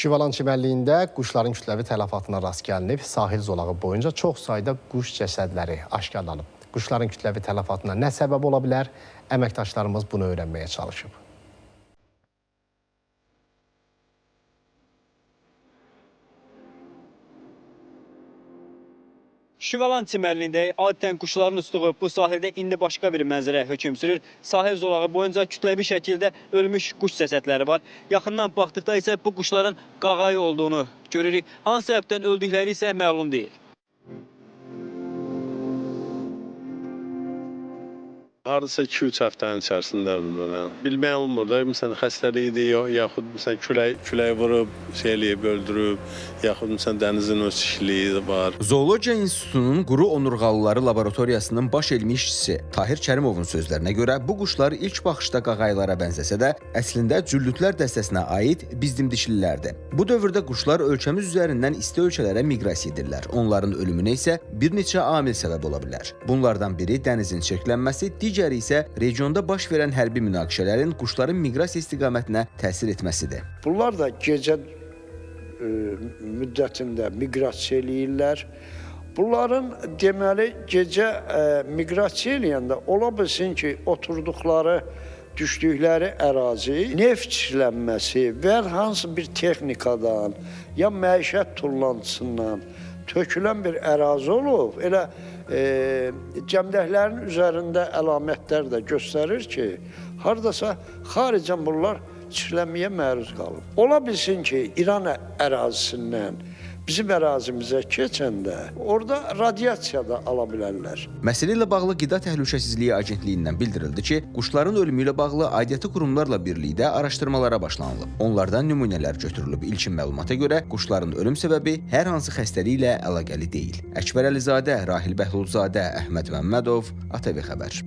Şüvalan çimərliyində quşların kütləvi tələfatına rast gəlinib, sahil zolağı boyunca çox sayda quş cəsədləri aşkarlanıb. Quşların kütləvi tələfatına nə səbəb ola bilər? Əməkdaşlarımız bunu öyrənməyə çalışıb. Şüvalan çimərliyində adətən quşların uçduğu bu sahildə indi başqa bir mənzərə hökm sürür. Sahil zolağı boyunca kütləvi şəkildə ölmüş quş cəsədləri var. Yaxından baxdıqda isə bu quşların qağayı olduğunu görürük. Hansı səbəbdən öldükləri isə məlum deyil. Hardasa 2-3 həftənin içərisində öldürülən. Bilmək olmur da, məsələn, xəstəlikdir, yaxud məsələn, külək vurub, eləyib, öldürüb, yaxud məsələn, dənizin ölçüşlüyü var. Zoologiya İnstitutunun quru onurğalıları laboratoriyasının baş elmi işçisi Tahir Kərimovun sözlərinə görə bu quşlar ilk baxışda qağayılara bənzəsə də, əslində cüllütlər dəstəsinə aid bizdimdişlilərdir. Bu dövrdə quşlar ölkəmiz üzərindən isti ölkələrə miqrasiya edirlər. Onların ölümünə isə bir neçə amil səbəb ola bilər. Bunlardan biri dənizin çirklənməsi, digəri isə regionda baş verən hərbi münaqişələrin quşların miqrasiya istiqamətinə təsir etməsidir. Bunlar da gecə müddətində miqrasiya eləyirlər. Bunların deməli gecə miqrasiya eləyəndə ola bilsin ki, oturduqları, düşdükləri ərazi neft işlənməsi və hansı bir texnikadan, ya məişət tullantısından tökülən bir ərazi olub. Elə cəmdəklərin üzərində əlamətlər də göstərir ki, haradasa xaricən bunlar çirklənməyə məruz qalıb. Ola bilsin ki, İran ərazisindən bizim ərazimizə keçəndə orada radiasiya da ala bilərlər. Məsələ ilə bağlı Qida Təhlükəsizliyi Agentliyindən bildirildi ki, quşların ölümü ilə bağlı aidiyyatı qurumlarla birlikdə araşdırmalara başlanılıb. Onlardan nümunələr götürülüb. İlkin məlumata görə quşların ölüm səbəbi hər hansı xəstəliklə əlaqəli deyil. Əkbər Əlizadə, Rahil Bəhlulzadə, Əhməd Məmmədov, ATV Xəbər.